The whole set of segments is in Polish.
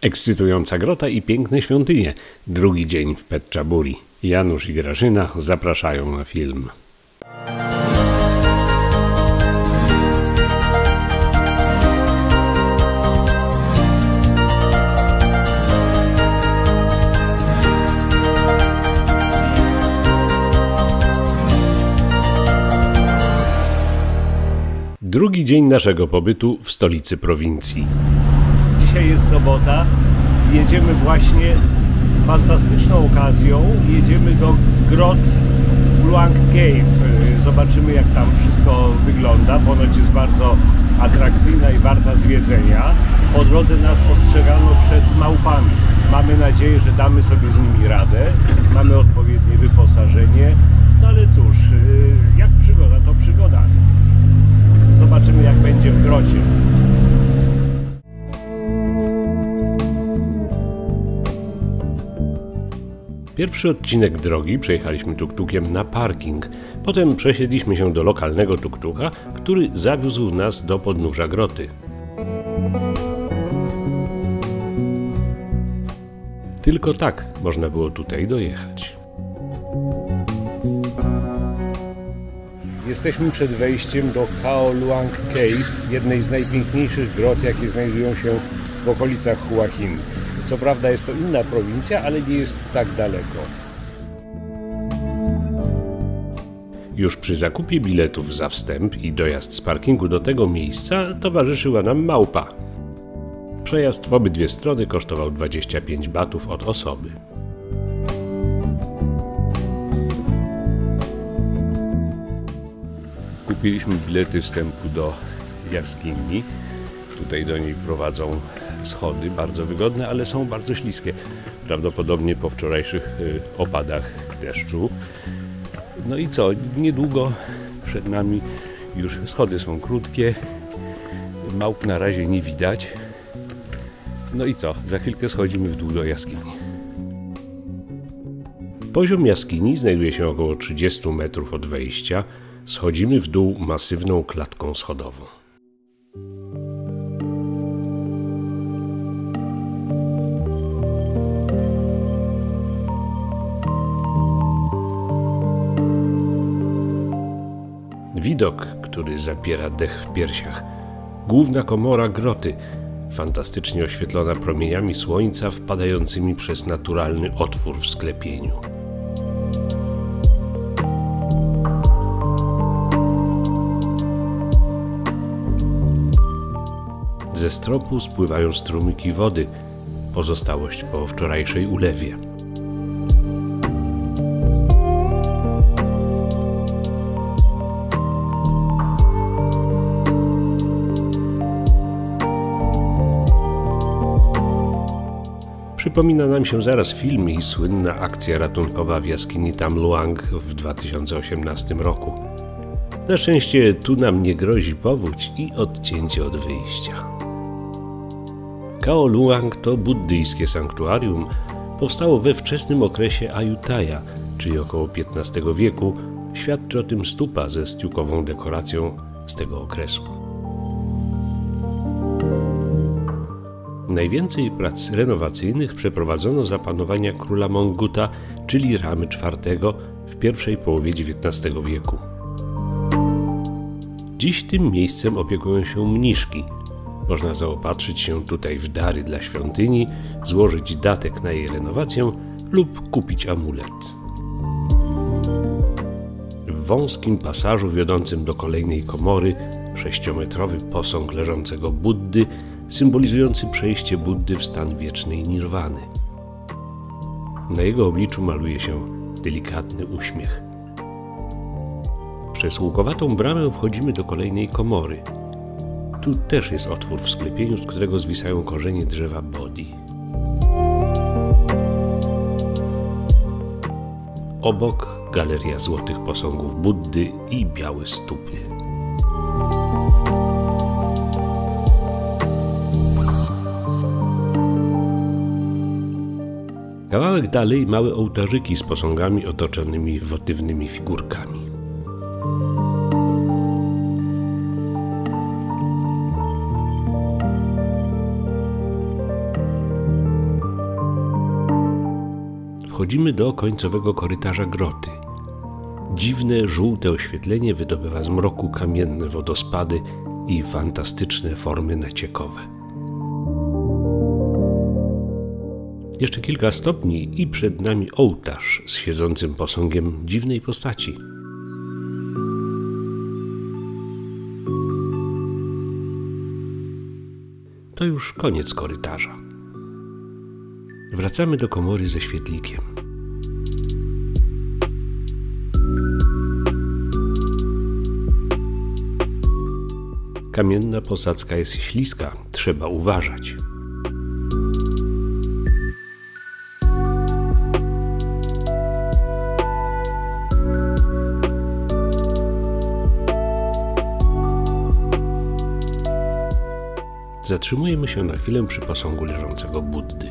Ekscytująca grota i piękne świątynie. Drugi dzień w Phetchaburi. Janusz i Grażyna zapraszają na film. Drugi dzień naszego pobytu w stolicy prowincji. Dzisiaj jest sobota. Jedziemy właśnie fantastyczną okazją. Jedziemy do grot Luang Cave. Zobaczymy, jak tam wszystko wygląda. Ponoć jest bardzo atrakcyjna i warta zwiedzenia. Po drodze nas ostrzegano przed małpami. Mamy nadzieję, że damy sobie z nimi radę. Mamy odpowiednie wyposażenie. No ale cóż, jak przygoda, to przygoda. Zobaczymy, jak będzie w grocie. Pierwszy odcinek drogi przejechaliśmy tuk-tukiem na parking. Potem przesiedliśmy się do lokalnego tuk-tuka, który zawiózł nas do podnóża groty. Tylko tak można było tutaj dojechać. Jesteśmy przed wejściem do Khao Luang Cave, jednej z najpiękniejszych grot, jakie znajdują się w okolicach Hua Hin. Co prawda jest to inna prowincja, ale nie jest tak daleko. Już przy zakupie biletów za wstęp i dojazd z parkingu do tego miejsca towarzyszyła nam małpa. Przejazd w obydwie strony kosztował 25 batów od osoby. Kupiliśmy bilety wstępu do jaskini. Tutaj do niej prowadzą schody, bardzo wygodne, ale są bardzo śliskie. Prawdopodobnie po wczorajszych opadach deszczu. No i co? Niedługo przed nami już schody są krótkie. Małp na razie nie widać. No i co? Za chwilkę schodzimy w dół do jaskini. Poziom jaskini znajduje się około 30 metrów od wejścia. Schodzimy w dół masywną klatką schodową. Widok, który zapiera dech w piersiach. Główna komora groty, fantastycznie oświetlona promieniami słońca wpadającymi przez naturalny otwór w sklepieniu. Ze stropu spływają strumyki wody, pozostałość po wczorajszej ulewie. Przypomina nam się zaraz film i słynna akcja ratunkowa w jaskini Tham Luang w 2018 roku. Na szczęście tu nam nie grozi powódź i odcięcie od wyjścia. Khao Luang to buddyjskie sanktuarium. Powstało we wczesnym okresie Ayutthaya, czyli około XV wieku. Świadczy o tym stupa ze stiukową dekoracją z tego okresu. Najwięcej prac renowacyjnych przeprowadzono za panowania króla Monguta, czyli Ramy IV w pierwszej połowie XIX wieku. Dziś tym miejscem opiekują się mniszki. Można zaopatrzyć się tutaj w dary dla świątyni, złożyć datek na jej renowację lub kupić amulet. W wąskim pasażu wiodącym do kolejnej komory 6-metrowy posąg leżącego Buddy, symbolizujący przejście Buddy w stan wiecznej nirwany. Na jego obliczu maluje się delikatny uśmiech. Przez łukowatą bramę wchodzimy do kolejnej komory. Tu też jest otwór w sklepieniu, z którego zwisają korzenie drzewa Bodhi. Obok galeria złotych posągów Buddy i białe stupy. Kawałek dalej małe ołtarzyki z posągami otoczonymi wotywnymi figurkami. wchodzimy do końcowego korytarza groty. Dziwne, żółte oświetlenie wydobywa z mroku kamienne wodospady i fantastyczne formy naciekowe. Jeszcze kilka stopni i przed nami ołtarz z siedzącym posągiem dziwnej postaci. To już koniec korytarza. Wracamy do komory ze świetlikiem. Kamienna posadzka jest śliska, trzeba uważać. Zatrzymujemy się na chwilę przy posągu leżącego Buddy.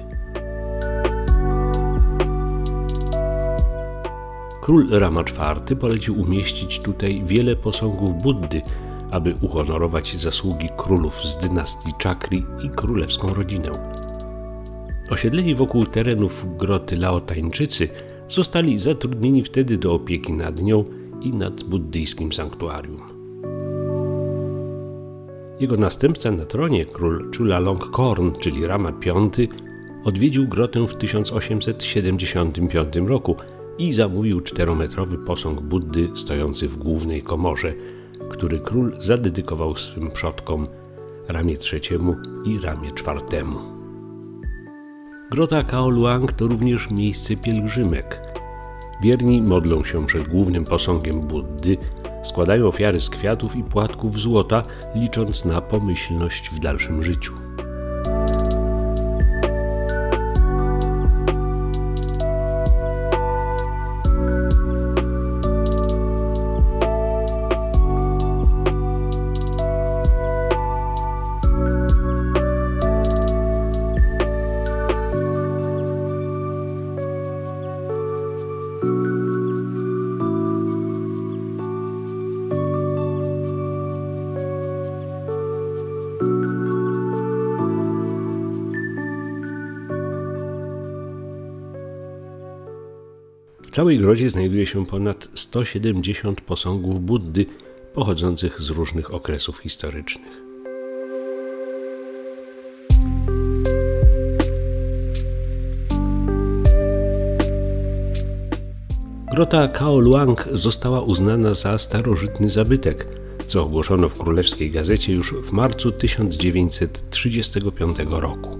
Król Rama IV polecił umieścić tutaj wiele posągów Buddy, aby uhonorować zasługi królów z dynastii Chakri i królewską rodzinę. Osiedleni wokół terenów groty Laotańczycy zostali zatrudnieni wtedy do opieki nad nią i nad buddyjskim sanktuarium. Jego następca na tronie, król Chulalongkorn, czyli Rama V, odwiedził grotę w 1875 roku i zamówił 4-metrowy posąg Buddy stojący w głównej komorze, który król zadedykował swym przodkom Ramie III i Ramie IV. Grota Khao Luang to również miejsce pielgrzymek. Wierni modlą się przed głównym posągiem Buddy, składają ofiary z kwiatów i płatków złota, licząc na pomyślność w dalszym życiu. W całej grocie znajduje się ponad 170 posągów Buddy pochodzących z różnych okresów historycznych. Grota Khao Luang została uznana za starożytny zabytek, co ogłoszono w Królewskiej Gazecie już w marcu 1935 roku.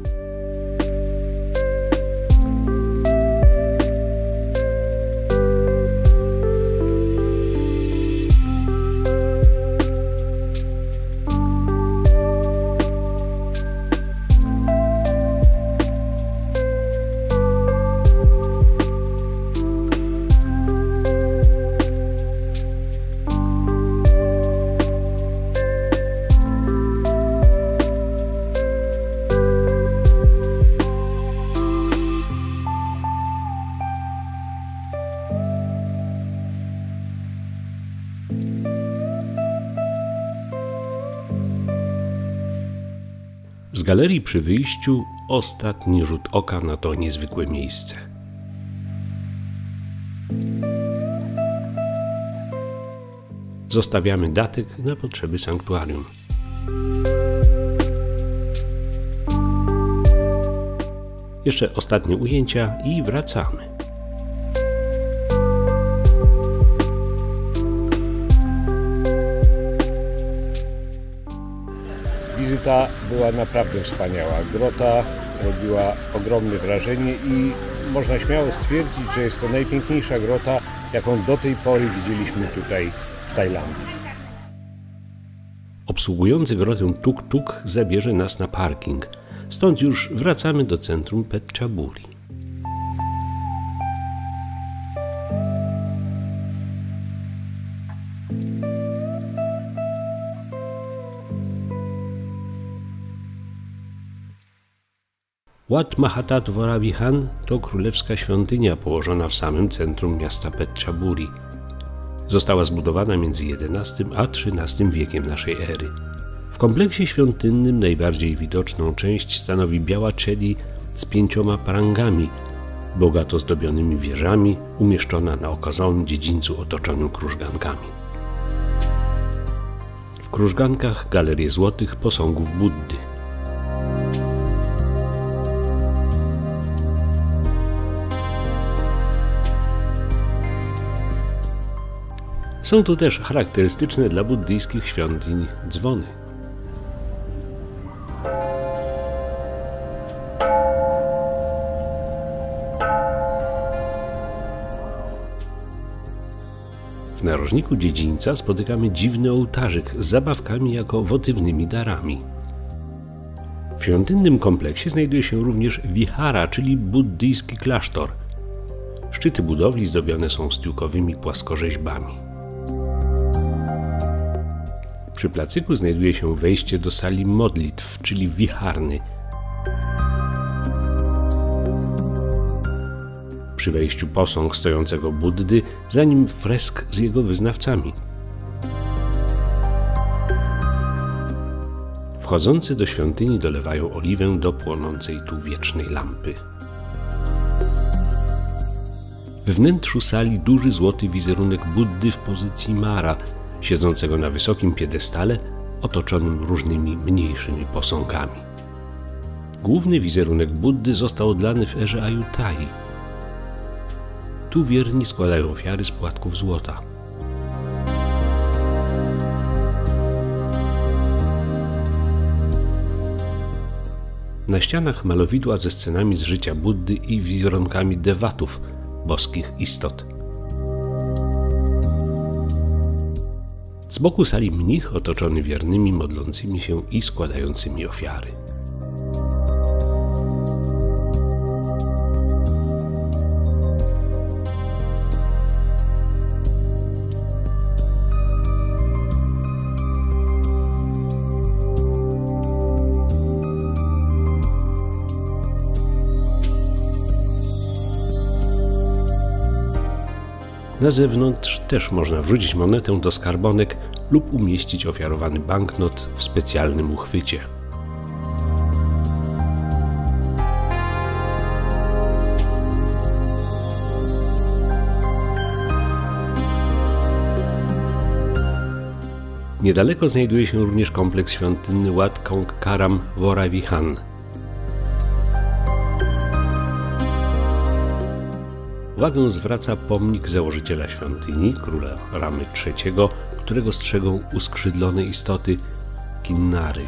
Z galerii przy wyjściu ostatni rzut oka na to niezwykłe miejsce. Zostawiamy datek na potrzeby sanktuarium. Jeszcze ostatnie ujęcia i wracamy. Wizyta była naprawdę wspaniała. Grota robiła ogromne wrażenie i można śmiało stwierdzić, że jest to najpiękniejsza grota, jaką do tej pory widzieliśmy tutaj w Tajlandii. Obsługujący grotę tuk-tuk zabierze nas na parking. Stąd już wracamy do centrum Phetchaburi. Wat Mahatattva Vihan to królewska świątynia położona w samym centrum miasta Phetchaburi. Została zbudowana między XI a XIII wiekiem naszej ery. W kompleksie świątynnym najbardziej widoczną część stanowi biała czeli z 5 prangami, bogato zdobionymi wieżami, umieszczona na okazałym dziedzińcu otoczonym krużgankami. W krużgankach galerie złotych posągów Buddy. Są tu też charakterystyczne dla buddyjskich świątyń dzwony. W narożniku dziedzińca spotykamy dziwny ołtarzyk z zabawkami jako wotywnymi darami. W świątynnym kompleksie znajduje się również wihara, czyli buddyjski klasztor. Szczyty budowli zdobione są stiukowymi płaskorzeźbami. Przy placyku znajduje się wejście do sali modlitw, czyli wiharny. Przy wejściu posąg stojącego Buddy, za nim fresk z jego wyznawcami. Wchodzący do świątyni dolewają oliwę do płonącej tu wiecznej lampy. We wnętrzu sali duży złoty wizerunek Buddy w pozycji Mara, siedzącego na wysokim piedestale otoczonym różnymi mniejszymi posągami. Główny wizerunek Buddy został odlany w erze Ayutthaya. Tu wierni składają ofiary z płatków złota. Na ścianach malowidła ze scenami z życia Buddy i wizerunkami dewatów, boskich istot. Z boku sali mnich otoczony wiernymi modlącymi się i składającymi ofiary. Na zewnątrz też można wrzucić monetę do skarbonek lub umieścić ofiarowany banknot w specjalnym uchwycie. Niedaleko znajduje się również kompleks świątynny Wat Khong Karam Woravihan. Uwagę zwraca pomnik założyciela świątyni, króla Ramy III, którego strzegą uskrzydlone istoty Kinnary.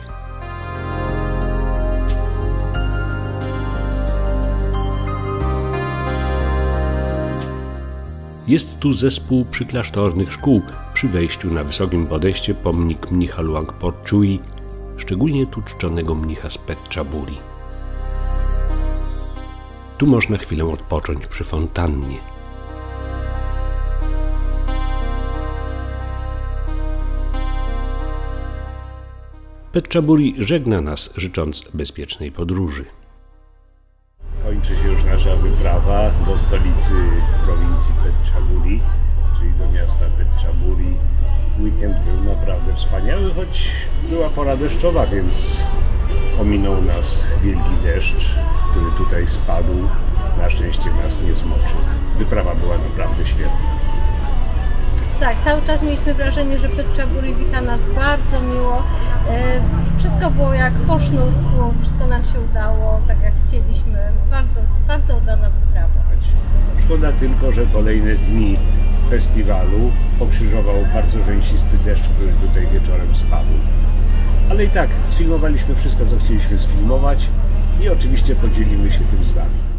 Jest tu zespół przyklasztornych szkół. Przy wejściu na wysokim podejście pomnik mnicha Luangpo Chui, szczególnie tu czczonego mnicha z Petchaburi. Tu można chwilę odpocząć przy fontannie. Petchaburi żegna nas, życząc bezpiecznej podróży. Kończy się już nasza wyprawa do stolicy prowincji Petchaburi, czyli do miasta Petchaburi. Weekend był naprawdę wspaniały, choć była pora deszczowa, więc ominął nas wielki deszcz, który tutaj spadł. Na szczęście nas nie zmoczył. Wyprawa była naprawdę świetna. Tak, cały czas mieliśmy wrażenie, że Petchaburi wita nas bardzo miło. Wszystko było jak po sznurku, wszystko nam się udało, tak jak chcieliśmy. Bardzo udana wyprawa. Szkoda tylko, że kolejne dni festiwalu pokrzyżował bardzo rzęsisty deszcz, który tutaj wieczorem spadł. Ale i tak sfilmowaliśmy wszystko, co chcieliśmy sfilmować i oczywiście podzielimy się tym z Wami.